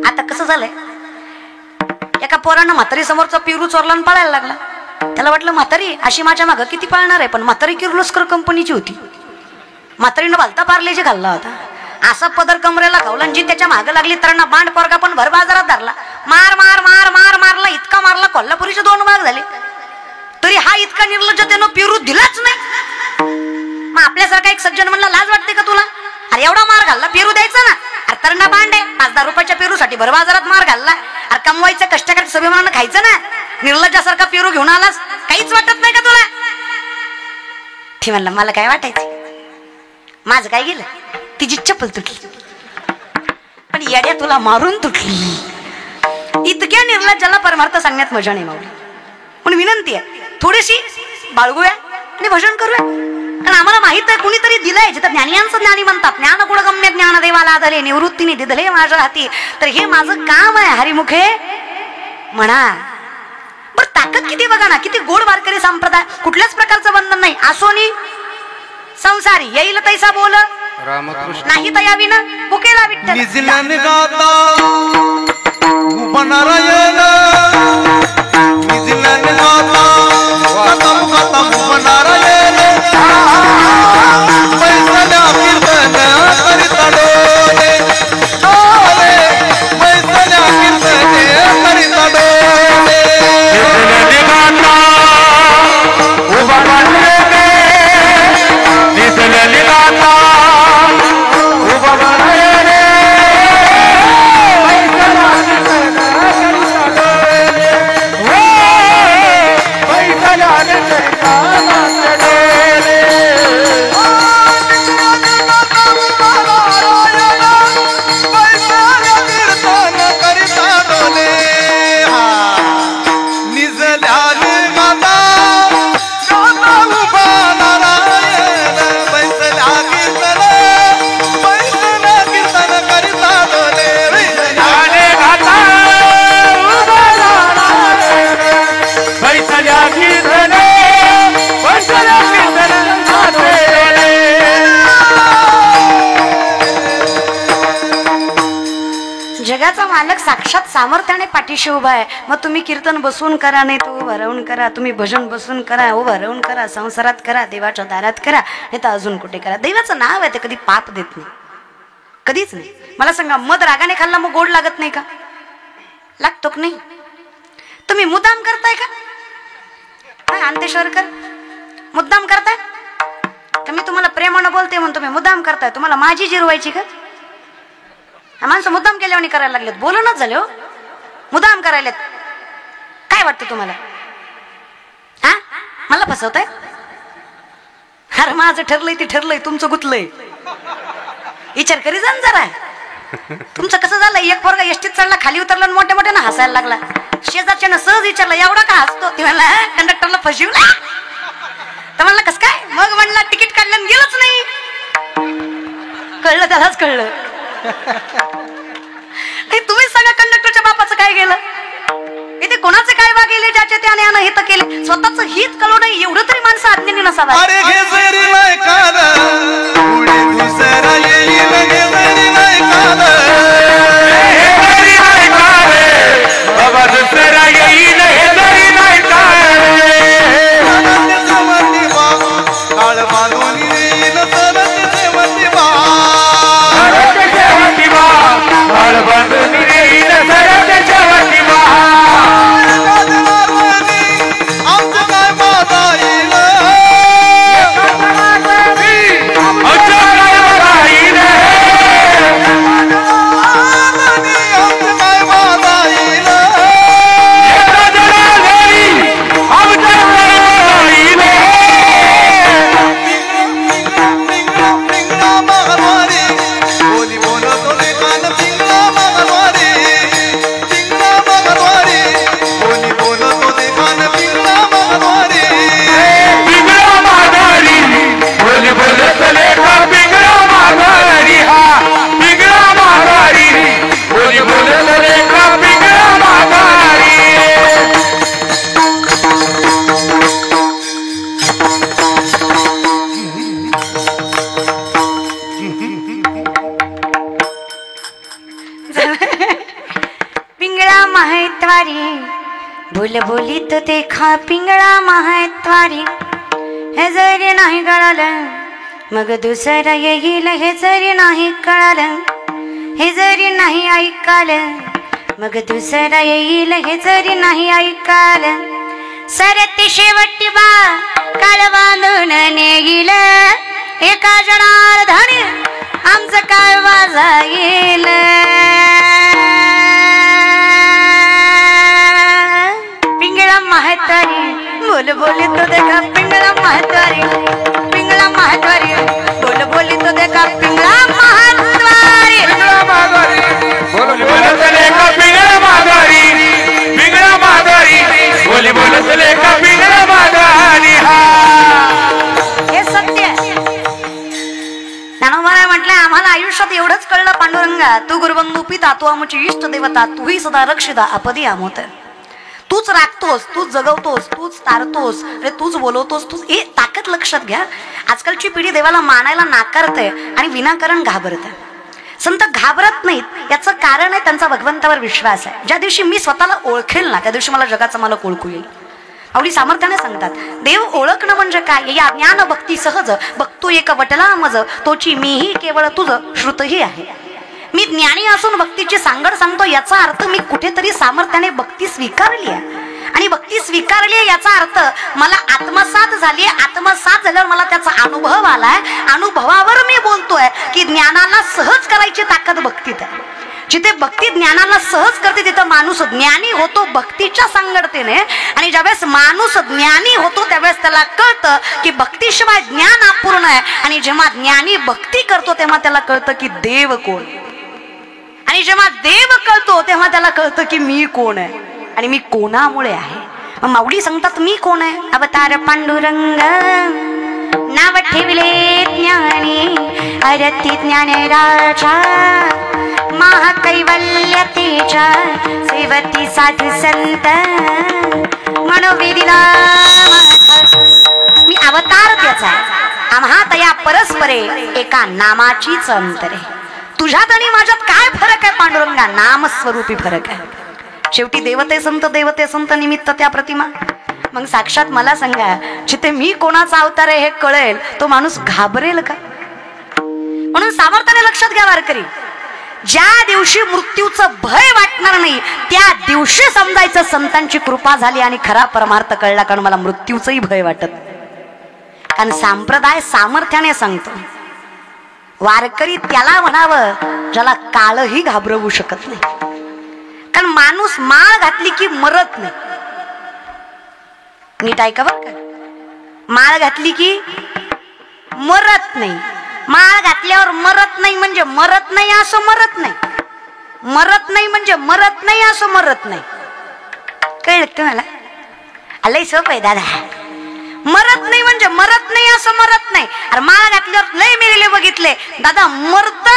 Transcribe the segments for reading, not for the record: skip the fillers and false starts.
आता कसं झालंय, एका पोरानं म्हातारी समोरचा पेरू चोरला आणि पळायला लागला. त्याला वाटलं म्हातारी अशी माझ्या मागं किती पळणार आहे, पण म्हातारी किर्लोस्कर कंपनीची होती. म्हातारीनं भालता पार्लेजी घालला होता. असा पदर कमरेला खावला जी त्याच्या मागं लागली तर बांड पोरगा पण भर बाजारात धरला. मार मार मार मार मारला, इतका मारला कोल्हापुरीचे 2 भाग झाले. तरी हा इतका निर्लज्ज त्यानं पेरू दिलाच नाही. मग आपल्यासारखा एक सज्जन म्हणला लाज वाटते का तुला, अरे एवढा मार घालला पेरू द्यायचा ना. अरे तरणा बांड आहे, 5-10 रुपयाच्या पेरूसाठी भर बाजारात मार घालला. अरे कमवायचं कष्टकरी सभेमानानं खायचं ना. निर्लज्जासारखा पेरू घेऊन आलास, काहीच वाटत नाही का तुला. ती म्हणला मला काय वाटायचं, माझं काय गेलं, तिची चप्पल तुटली पण येड्या तुला मारून तुटली. इतक्या निर्लज्जाला परमार्थ सांगण्यात मजा नाही मावली. पण विनंती आहे थोडीशी बाळगूया आणि भजन करूया. कारण आम्हाला माहित आहे कुणीतरी दिलंय, जिथं ज्ञानियांचं ज्ञानी म्हणतात. ज्ञान गुण गम्य ज्ञान देवाला आदले निवृत्तीने दिदले माझ्या हाती. तर हे माझं काम आहे हरिमुखे म्हणा. पण ताकद किती बघा ना, किती गोड वारकरी संप्रदाय, कुठल्याच प्रकारचं बंधन नाही. आसोनी संसारी येईल तैसा बोल रामकृष्ण नाही तयाविना भुकेला विठ्ठल. निजल्याने गाता उपनारायण, निजल्याने गाता कथम कथम उपनारायण. पैसल्या कीर्तन करीता डोले, डोले पैसल्या कीर्तन करीता डोले. निजल्याने गाता उपनारायण, निजल्याने गाता जगाचा मालक साक्षात सामर्थ्याने पाठीशी उभा आहे. मग तुम्ही कीर्तन बसून करा, नाही तो उभं राहून करा. तुम्ही भजन बसून करा, उभं राहून करा, संसारात करा, देवाच्या दारात करा, नाही तर अजून कुठे करा. देवाचं नाव आहे ते कधी पाप देत नाही, कधीच नाही. मला सांगा मध रागाने खाल्ला मग गोड लागत नाही का, लागतो की नाही. तुम्ही मुद्दाम करताय का, काय अंतेश्वरकर मुद्दाम करताय का. मी तुम्हाला प्रेमानं बोलते म्हणून तुम्ही मुद्दाम करताय. तुम्हाला माझी जिरवायची का. माणसं मुद्दाम केल्यावर करायला लागलेत, बोलूनच झाले हो, मुद्दाम करायलेत. काय वाटतं तुम्हाला, हा मला फसवताय. अरे माझं ठरलंय ते ठरलंय, तुमचं गुतलंय. विचार करी जा जरा. तुमचं कसं झालं, एक पोरगा एसटीत चढला, खाली उतरला आणि मोठ्या मोठ्यानं हसायला लागला. शेजारच्यानं सहज विचारला एवढा का हसतो. ती म्हणला कंडक्टरला फसवला. तर म्हणला कस काय, मग म्हणला तिकीट काढलं आणि गेलंच नाही. कळलं त्यालाच कळलं. तुम्ही सगळ्या कंडक्टरच्या बापाचं काय गेलं, इथे कोणाचे काय वागेले, ज्याचे त्याने अनहित केले. स्वतःच हित कळू नाही एवढं तरी माणसं अज्ञानी नसावा. अरे घे जरी नाही काल पुढे दुसरा येईल, घे जरी नाही काल, हे जरी नाही काल बाबा दुसरा येईल, हे जरी नाही काल. सरते बा काळ बांधून येईल, सरते बा काळ बांधून येईल, सरते शेवटी बा. आमचं काय माझा येईल, आमचं काय माझा येईल, महत्वारी बोल बोलीत देखा पिंगळा महत्वारी हे जरी नाही कळालं मग दुसरं येईल हे जरी नाही कळालं हे जरी नाही ऐकालं मग दुसरं येईल हे जरी नाही ऐकालं सरते शेवटी बा काळ बांधून नेईल एका जनार्दनी आमचं काय वाजाईल पिंगळा महत्वारी बोल बोली तो देखा पिंगळा महत्वारी पिंगळा महत्वारी बोल बोली तो देखा पिंगळा महत्वारी बोल बोलत लेका पिंगळा माघारी पिंगळा माघारी बोली बोलत लेका पिंगळा माघारी हे सत्य आहे. ज्ञानोबाराय म्हटलंय आम्हाला आयुष्यात एवढंच कळलं पांडुरंगा तू गुरुबंधू पिता तू आमची इष्ट देवता तूही सदा रक्षिता आपदी आमोत तूच राखतोस तूच जगवतोस तूच तारतोस रे तूच बोलवतोस तूच हे ताकद लक्षात घ्या. आजकालची पिढी देवाला मानायला नाकारते आणि विनाकारण घाबरते. संत घाबरत नाहीत याचं कारण आहे त्यांचा भगवंतावर विश्वास आहे. ज्या दिवशी मी स्वतःला ओळखेल ना त्या दिवशी मला जगाचा मालक ओळखू येईल. आवडी सामर्थ्याने सांगतात देव ओळखणं म्हणजे काय या ज्ञान भक्ती सहज बघतो एक वटला मज तोची मीही केवळ तुझं श्रुतही आहे. मी ज्ञानी असून भक्तीची सांगड सांगतो याचा अर्थ मी कुठेतरी सामर्थ्याने भक्ती स्वीकारली आहे आणि भक्ती स्वीकारली आहे याचा अर्थ मला आत्मसात झाली आहे. आत्मसात झाल्यावर मला त्याचा अनुभव आलाय. अनुभवावर मी बोलतोय की ज्ञानाला सहज करायची ताकद भक्तीत आहे. जिथे भक्ती ज्ञानाला सहज करते तिथं माणूस ज्ञानी होतो भक्तीच्या सांगडतेने आणि ज्यावेळेस माणूस ज्ञानी होतो त्यावेळेस त्याला कळतं की भक्तीशिवाय ज्ञान अपूर्ण आहे आणि जेव्हा ज्ञानी भक्ती करतो तेव्हा त्याला कळतं की देव कोण आणि जेव्हा देव कळतो तेव्हा त्याला कळतं की मी कोण आहे आणि मी कोणामुळे आहे. मग माऊली सांगतात मी कोण आहे. अवतार पांडुरंग नाव ठेवले ज्ञानी अरती ज्ञान राजा महाकैवल्य तेजा सेवती साधू संत मनोवेदिला मी अवतार त्याचा आहे. आम्हा तया परस्परे एका नामाचीच अंतर आहे. तुझ्यात आणि माझ्यात काय फरक आहे पांडुरंगा नामस्वरूपी फरक आहे. शेवटी देवते संत निमित्त त्या प्रतिमा. मग साक्षात मला सांगा जिथे मी कोणाचा अवतार आहे हे कळेल तो माणूस घाबरेल का. म्हणून सामर्थ्याने लक्षात घ्या वारकरी ज्या दिवशी मृत्यूचं भय वाटणार नाही त्या दिवशी समजायचं संतांची कृपा झाली आणि खरा परमार्थ कळला. कारण मला मृत्यूचंही भय वाटत कारण संप्रदाय सामर्थ्याने सांगतो. वारकरी त्याला म्हणावं ज्याला काळही घाबरवू शकत नाही. कारण माणूस माळ घातली की मरत नाही. नीट ऐका बरं का. माळ घातली की मरत नाही. माळ घातल्यावर मरत नाही म्हणजे मरत नाही असं मरत नाही. मरत नाही म्हणजे मरत नाही असं मरत नाही. कळलं तुम्हाला. आलंय सोपं आहे दादा. मरत नाही म्हणजे मरत नाही असं मरत नाही. अरे माळ घातल्यावर लय मेलेले बघितले दादा मरत.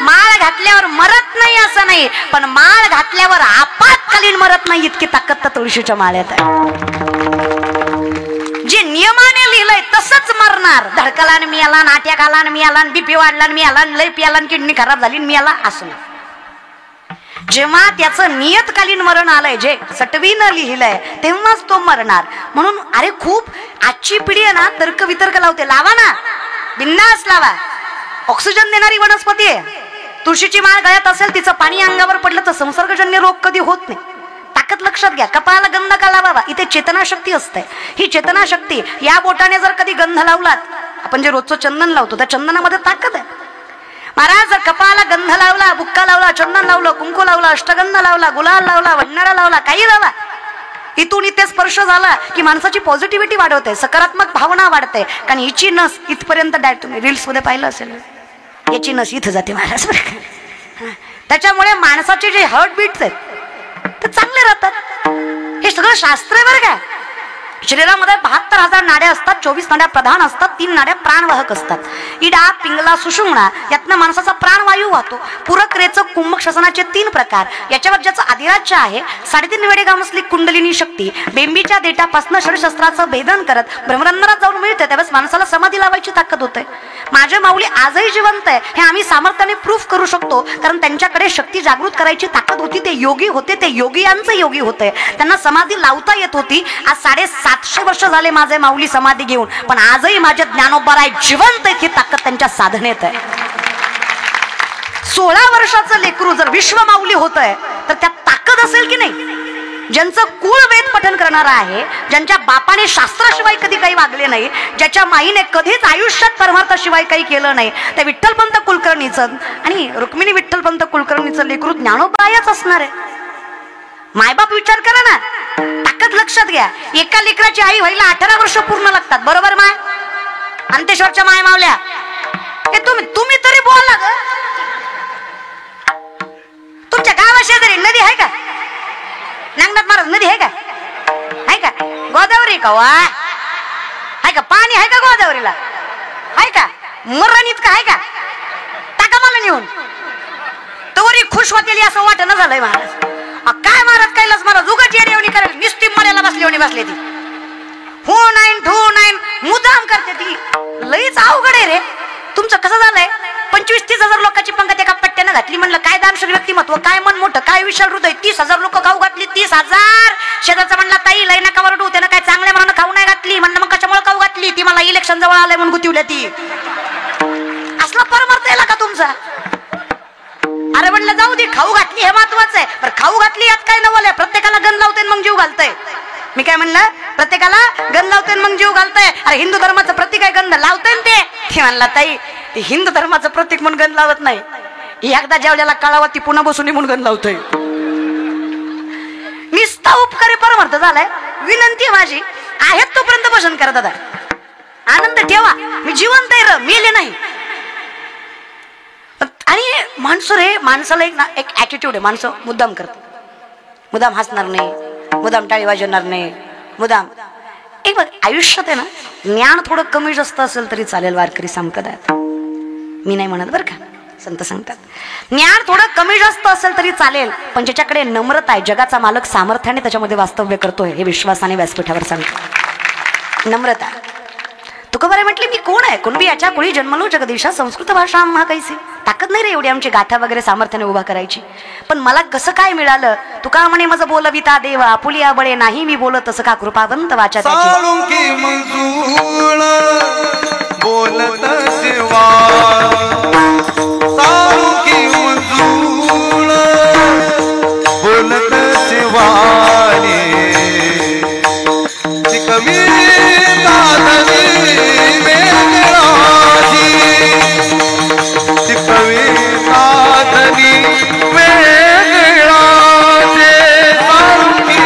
माळ घातल्यावर मरत नाही असं नाही पण माळ घातल्यावर आपत्कालीन मरत नाही इतकी ताकद तर तुळशीच्या माळ्यात आहे. जे नियमाने लिहिलंय तसंच मरणार. धडकला मी आला नाट्याक आला मी आला बीपी वाढला मी आला लय पियाला किडनी खराब झाली मी आला असं. जेव्हा त्याचं नियतकालीन मरण आलंय जे सटवीनं लिहिलंय तेव्हाच तो मरणार. म्हणून अरे खूप आजची पिढी आहे ना तर्क वितर्क लावते. लावा ना बिंदास लावा. ऑक्सिजन देणारी वनस्पती आहे. तुळशीची माळ गळ्यात असेल तिचं पाणी अंगावर पडलं तर संसर्गजन्य रोग कधी होत नाही. ताकद लक्षात घ्या. कपाळाला गंध का लावावा. इथे चेतनाशक्ती असते. ही चेतनाशक्ती या बोटाने जर कधी गंध लावलात आपण जे रोजचं चंदन लावतो त्या चंदनामध्ये ताकद आहे. महाराज जर कपाळाला गंध लावला बुक्का लावला चंदन लावलं कुंकू लावला अष्टगंध लावला गुलाल लावला वडणारा लावला काही लावला इथून इथे स्पर्श झाला की माणसाची पॉझिटिव्हिटी वाढवते सकारात्मक भावना वाढते. कारण हिची नस इथपर्यंत डायरेक्ट तुम्ही रील्स मध्ये पाहिलं असेल याची नस इथं जाते महाराज. त्याच्यामुळे माणसाचे जे हार्ट बीट्स आहेत ते चांगले राहतात. हे सगळं शास्त्र आहे बरं का. शरीरामध्ये 72,000 नाड्या असतात, 24 नाड्या प्रधान असतात, 3 नाड्या प्राणवाहक असतात. इडा, पिंगला, सुषुम्ना यातनं माणसाचा प्राणवायू वाहतो. पूरक, रेचक, कुंभक श्वसनाचे 3 प्रकार. याच्यावर ज्याचं अधिराज्य आहे 3.5 वेडेगाव असली कुंडलिनी शक्ती बेंबीच्या देठापासून शरीरशस्त्राचं भेदन करत ब्रह्मरंध्रात जाऊन मिळते. त्यावेळेस माणसाला समाधी लावायची ताकद होते. माझे माऊली आजही जिवंत आहे हे आम्ही सामर्थ्याने प्रूफ करू शकतो, कारण त्यांच्याकडे शक्ती जागृत करायची ताकद होती. ते योगी होते, ते योगियांचे योगी होते, त्यांना समाधी लावता येत होती. आज 750 वर्ष झाले माझे माऊली समाधी घेऊन, पण आजही माझे ज्ञानोबाराय जिवंत आहेत ही ताकद त्यांच्या साधनेत आहे. 16 वर्षाचं लेकरू जर विश्व माऊली होत आहे तर त्यात ताकद असेल की नाही? ज्यांचं कुळ वेद पठन करणारा आहे, ज्यांच्या बापाने शास्त्राशिवाय कधी काही वागले नाही, ज्याच्या माईने कधीच आयुष्यात परमार्थाशिवाय काही केलं नाही, त्या विठ्ठलपंत कुलकर्णीचं आणि रुक्मिणी विठ्ठलपंत कुलकर्णीचं लेकरू ज्ञानोबायच असणार आहे. मायबाप विचार करा ना, ताकद लक्षात घ्या. एका लेकराची आई व्हायला 18 वर्ष पूर्ण लागतात, बरोबर माय? अंतेश्वरच्या माय मावल्या हे तुम्ही तरी बोला ग. तुमच्या गावाशेजारी नदी आहे का? नागनाथ महाराज नदी आहे का? आहे का? गोदावरी का? वा आहे का? पाणी आहे का गोदावरीला? आहे का? मरणीत का आहे का? टाका मला नेऊन. तवरी खुश होतेली असं वाटणं झालंय महाराज. काय महाराज कैलास महाराज उगाच येऊन करायला निस्ती मळ्याला बसली ती. हो नाही मुद्दाम करते ती. लईच अवघड आहे रे. तुमचं कसं झालंय? 25-30 हजार लोकांची पंगत एका पट्ट्यानं घातली. म्हणलं काय दानशूर व्यक्तिमत्व, काय मन मोठं, काय विशाल हृदय. 30,000 लोक खाऊ घातली. 30,000. शेजारचा म्हणला ताई लय नका वरडू, त्यानं काय चांगल्या मनानं खाऊ नाही घातली. म्हणलं मग कशामुळे खाऊ घातली? ती मला इलेक्शन जवळ आलंय म्हणून गुतिवल्या ती. असला परमार्थ याला का तुमचा? अरे म्हणलं जाऊ दे, खाऊ घातली हे महत्वाचं आहे. पण खाऊ घातली यात काय नवलंय? प्रत्येकाला गण लावते मग जीव घालतंय. मी काय म्हणलं? प्रत्येकाला गण लावते मग जीव घालतंय. अरे हिंदू धर्माचं प्रतीक आहे गंध, लावतंय ते. ती म्हणला ताई ते हिंदू धर्माचं प्रतीक म्हणून गण लावत नाही. एकदा जेवल्याला कळावं ती पुन्हा बसून म्हणून गण लावतोय. निस्ता उपकारी परमार्थ झालाय. विनंती माझी आहेत तोपर्यंत भजन करा दादा, आनंद ठेवा. मी जिवंत आहे र, मेले नाही. आणि माणसाला एक ऍटिट्यूड आहे. माणसं मुद्दाम करतात, मुद्दाम हसणार नाही, मुद्दाम टाळी वाजवणार नाही, मुद्दाम. एक बघ आयुष्यात आहे ना, ज्ञान थोडं कमी जास्त असेल तरी चालेल. वारकरी संप्रदायात मी नाही म्हणत बरं का, संत सांगतात ज्ञान थोडं कमी जास्त असेल तरी चालेल, पण ज्याच्याकडे नम्रता आहे, जगाचा मालक सामर्थ्याने त्याच्यामध्ये वास्तव्य करतोय हे विश्वासाने व्यासपीठावर सांगतो. नम्रता. तुकोबाराय म्हटले मी कोण आहे? कुणबी याच्या कुणी जन्मलो जगदीशा, संस्कृत भाषा आम्हा कैसी. ताकद नाही रे एवढी आमची गाथा वगैरे सामर्थ्याने उभा करायची. पण मला कसं काय मिळालं? तुका म्हणे माझं बोलविता देवा, आपुलिया बळे नाही मी बोलत असं का कृपावंत वाचा त्याची. बोलत शिवा बोलत शिवाने कमी दादनी वेगळाची, कवी दादनी वेगळाचे सारुकी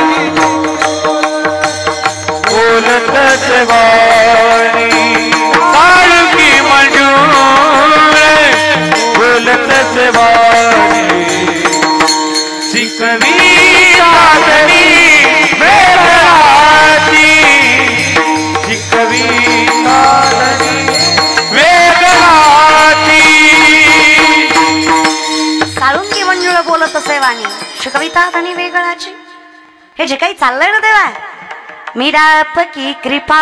बोलत शिवानी सारुकी मंजूर बोलत शिवानी शिकवी दादनी वेगळाची, शिकवी दादनी वेगळाची. साळुंगी मंजुळ बोलत असे वाणी, शिकविता आणि वेगळाची. हे जे काही चाललंय ना तेव्हा मीराप की कृपा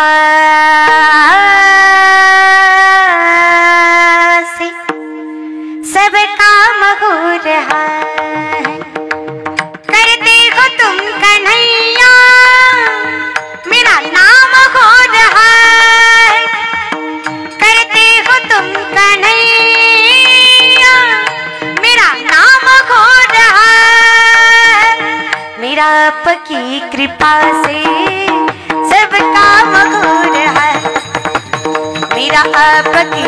से सब काम हो रहा है, करते हो तुम कन्हैया मेरा नाम हो रहा है, करते हो तुम कन्हैया मेरा नाम हो रहा है, मेरा आपकी कृपा से सब काम हो रहा है, मेरा आपकी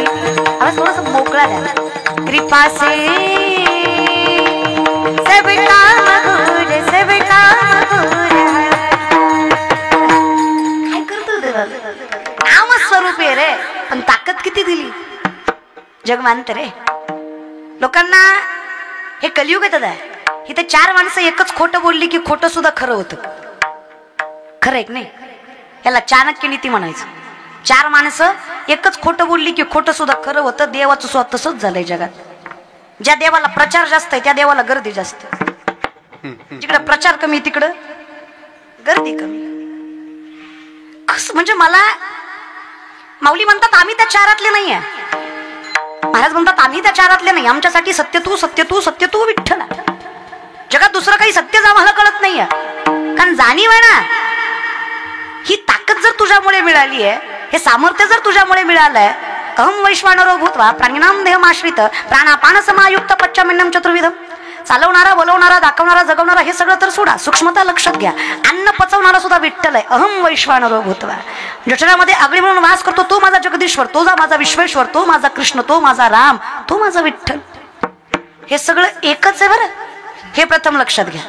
आवाज थोडासा मोकळा द्या. कृपा से सब काम हो रहा, सब काम हो रहा. काय करतो देवा? नामस्वरूपी आहे रे, पण ताकद किती दिली जग मानतं रे. लोकांना हे कलियुग येतात आहे. इथे 4 माणसं एकच खोटं बोलली की खोटं सुद्धा खरं होतं. खरं आहे की नाही? याला चाणक्य नीती म्हणायचं. 4 माणसं एकच खोटं बोलली की खोटं सुद्धा खरं होतं. देवाचं सुद्धा तसंच झालंय जगात. ज्या देवाला प्रचार जास्त आहे त्या देवाला गर्दी जास्त. जिकडे प्रचार कमी तिकडं गर्दी कमी. म्हणजे मला माऊली म्हणतात आम्ही त्या 4तले नाहीये. महाराज म्हणतात आम्ही त्या 4तले नाही. आमच्यासाठी सत्य तू सत्य तू सत्य तू विठ्ठला. जगात दुसरं काही सत्यच आम्हाला कळत नाहीये. कारण जाणीव आहे ना, ही ताकद जर तुझ्यामुळे मिळाली आहे, हे सामर्थ्य जर तुझ्यामुळे मिळालंय. अहम वैश्वानरो भूत्वा प्राणिनाम देहमाश्रित प्राणापान समायुक्त पच्चमिन्नम चतुर्विधम. चालवणारा, बोलवणारा, दाखवणारा, जगवणारा हे सगळं तर सोडा, सूक्ष्मता लक्षात घ्या. अन्न पचवणारा सुद्धा विठ्ठल आहे. अहम वैश्वानरो भूत्वा. जठरामध्ये आगळी म्हणून वास करतो तो माझा जगदीश्वर, तो माझा विश्वेश्वर, तो माझा कृष्ण, तो माझा राम, तो माझा विठ्ठल. हे सगळं एकच आहे बरं. हे प्रथम लक्षात घ्या.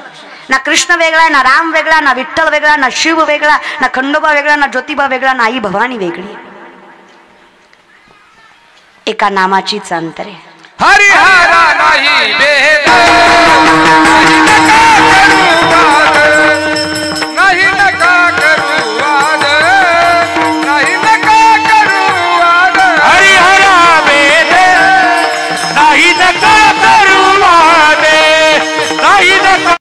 ना कृष्ण वेगळा, ना राम वेगळा, ना विठ्ठल वेगळा, ना शिव वेगळा, ना खंडोबा वेगळा, ना ज्योतिबा वेगळा, ना आई भवानी वेगळी. एका नामाचीच अंतरे. हरिहरा नाही भेद